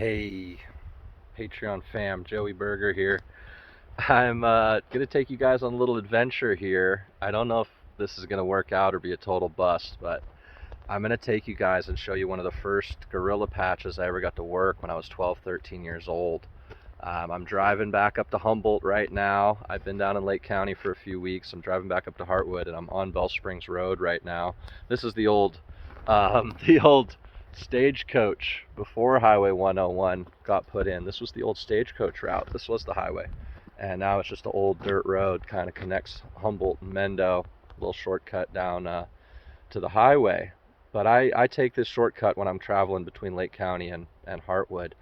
Hey, Patreon fam, Joey Berger here. I'm gonna take you guys on a little adventure here. I don't know if this is gonna work out or be a total bust, but I'm gonna take you guys and show you one of the first guerrilla patches I ever got to work when I was 12, 13 years old. I'm driving back up to Humboldt right now. I've been down in Lake County for a few weeks. I'm driving back up to Heartwood, and I'm on Bell Springs Road right now. This is the old, the old stagecoach before Highway 101 got put in. This was the old stagecoach route. This was the highway, and now it's just an old dirt road. Kind of connects Humboldt and Mendo, a little shortcut down to the highway. But I take this shortcut when I'm traveling between Lake County and Heartwood.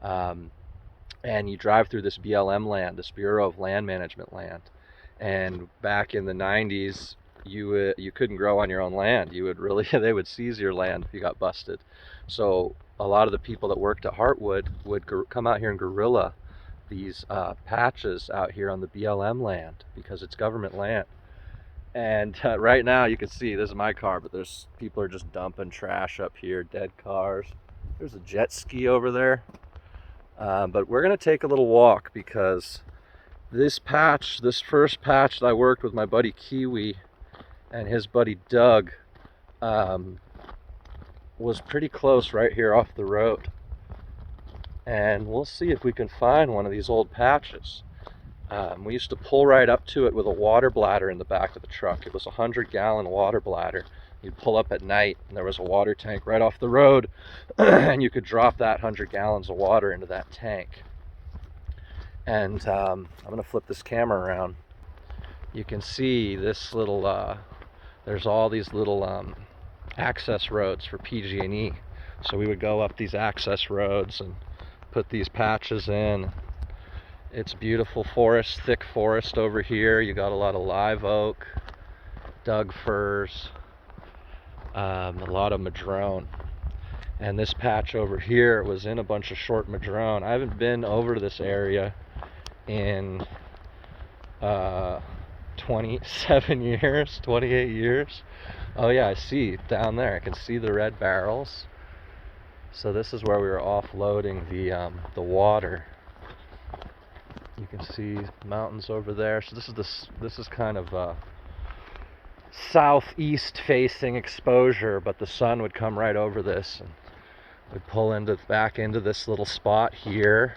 And you drive through this BLM land, this Bureau of Land Management land. And back in the 90's, you couldn't grow on your own land. You would really, they would seize your land if you got busted. So a lot of the people that worked at Heartwood would come out here and guerrilla these patches out here on the BLM land because it's government land. And right now you can see, this is my car, but there's people are just dumping trash up here, dead cars. There's a jet ski over there. But we're going to take a little walk because this first patch that I worked with my buddy Kiwi and his buddy Doug, was pretty close right here off the road. And we'll see if we can find one of these old patches. We used to pull right up to it with a water bladder in the back of the truck. It was a 100-gallon water bladder. You'd pull up at night and there was a water tank right off the road and you could drop that 100 gallons of water into that tank. And I'm going to flip this camera around. You can see this little, there's all these little access roads for PG&E. So we would go up these access roads and put these patches in. It's beautiful forest, thick forest over here. You got a lot of live oak, Doug firs, a lot of madrone. And this patch over here was in a bunch of short madrone. I haven't been over to this area in 27 years, 28 years. Oh yeah, I see down there. I can see the red barrels. So this is where we were offloading the water. You can see mountains over there. So this is kind of southeast facing exposure, but the sun would come right over this and we'd pull back into this little spot here.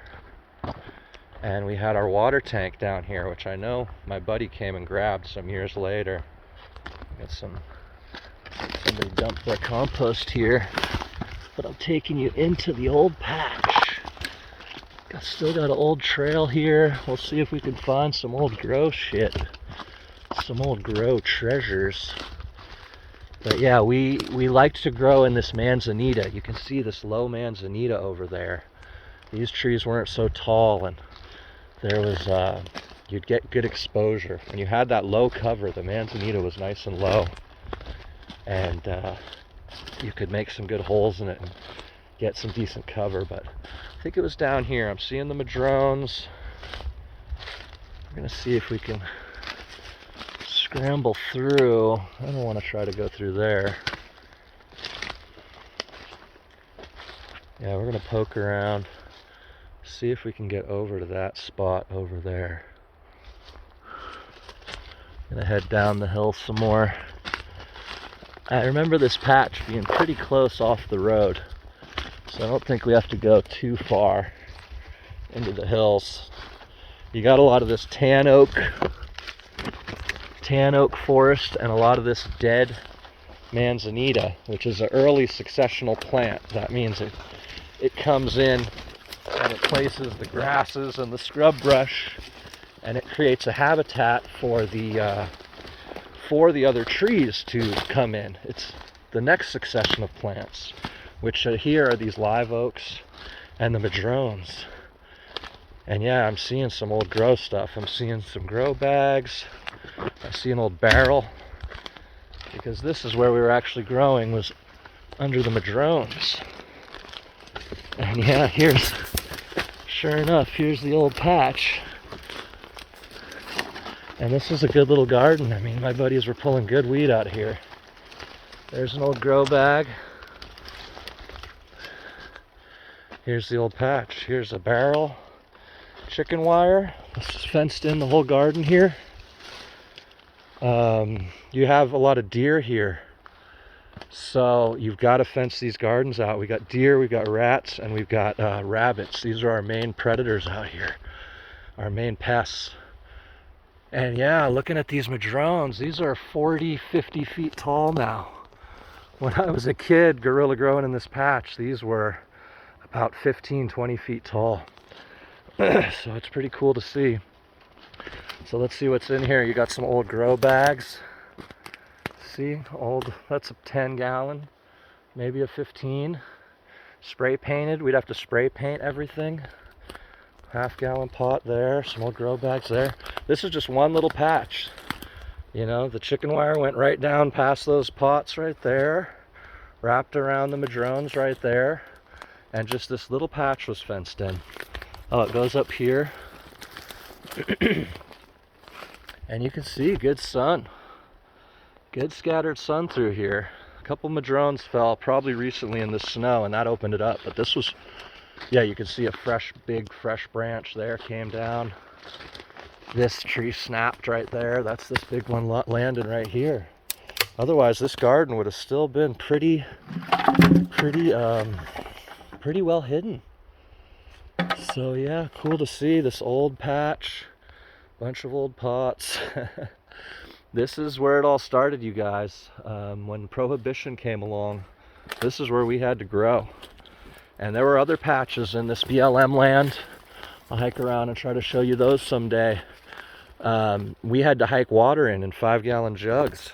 And we had our water tank down here, which I know my buddy came and grabbed some years later. Got somebody dumped their compost here, but I'm taking you into the old patch. Still got an old trail here. We'll see if we can find some old grow shit, some old grow treasures. But yeah, we liked to grow in this manzanita. You can see this low manzanita over there. These trees weren't so tall, and there was you'd get good exposure. When you had that low cover, the manzanita was nice and low, and you could make some good holes in it and get some decent cover. But I think it was down here. I'm seeing the madrones. We're gonna see if we can scramble through. I don't want to try to go through there. Yeah, we're gonna poke around, see if we can get over to that spot over there. Gonna head down the hill some more. I remember this patch being pretty close off the road, so I don't think we have to go too far into the hills. You got a lot of this tan oak forest and a lot of this dead manzanita, which is an early successional plant. That means it comes in and it places the grasses and the scrub brush, and it creates a habitat for the other trees to come in. It's the next succession of plants, which here are these live oaks and the madrones. And yeah, I'm seeing some old grow stuff. I'm seeing some grow bags. I see an old barrel, because this is where we were actually growing, was under the madrones. And yeah, sure enough, here's the old patch. And this is a good little garden. I mean, my buddies were pulling good weed out here. There's an old grow bag. Here's the old patch. Here's a barrel, chicken wire. This is fenced in the whole garden here. You have a lot of deer here, so you've got to fence these gardens out. We got deer, we've got rats, and we've got rabbits. These are our main predators out here, our main pests. And yeah, looking at these madrones, these are 40, 50 feet tall now. When I was a kid, guerrilla growing in this patch, these were about 15, 20 feet tall. So it's pretty cool to see. So let's see what's in here. You got some old grow bags. See, old, that's a 10 gallon, maybe a 15. Spray painted, we'd have to spray paint everything. Half-gallon pot there, some old grow bags there. This is just one little patch. You know, the chicken wire went right down past those pots right there, wrapped around the madrones right there, and just this little patch was fenced in. Oh, it goes up here. And you can see good sun. Good scattered sun through here. A couple madrones fell probably recently in the snow, and that opened it up. But this was, yeah, you can see a big fresh branch there came down. This tree snapped right there. That's this big one landing right here. Otherwise, this garden would have still been pretty well hidden. So yeah, cool to see this old patch, bunch of old pots. This is where it all started, you guys. When Prohibition came along, this is where we had to grow. And there were other patches in this BLM land. I'll hike around and try to show you those someday. We had to hike water in 5-gallon jugs.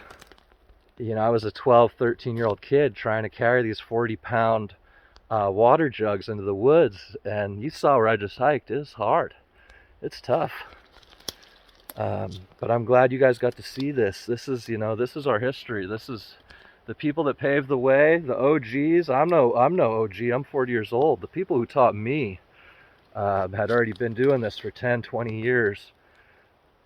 You know, I was a 12, 13-year-old kid trying to carry these 40-pound water jugs into the woods, and you saw where I just hiked. It's hard. It's tough. But I'm glad you guys got to see this. This is, you know, this is our history. This is the people that paved the way, the OGs. I'm no OG. I'm 40 years old. The people who taught me had already been doing this for 10, 20 years.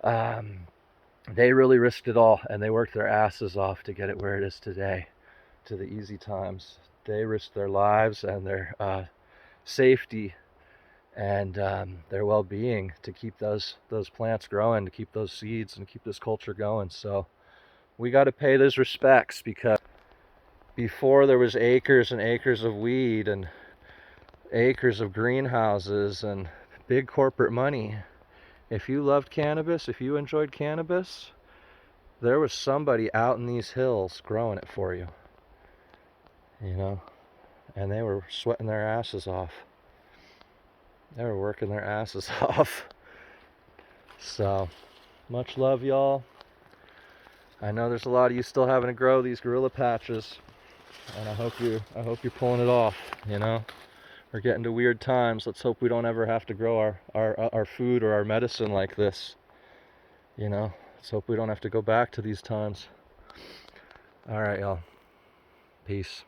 They really risked it all, and they worked their asses off to get it where it is today, to the easy times. They risked their lives and their safety and their well-being to keep those plants growing, to keep those seeds and keep this culture going. So we got to pay those respects, because before there was acres and acres of weed and acres of greenhouses and big corporate money, if you loved cannabis, if you enjoyed cannabis, there was somebody out in these hills growing it for you, you know, and they were sweating their asses off. They were working their asses off. So, much love, y'all. I know there's a lot of you still having to grow these guerrilla patches, and I hope you're pulling it off. You know, we're getting to weird times. Let's hope we don't ever have to grow our food or our medicine like this. You know, let's hope we don't have to go back to these times. All right, y'all. Peace.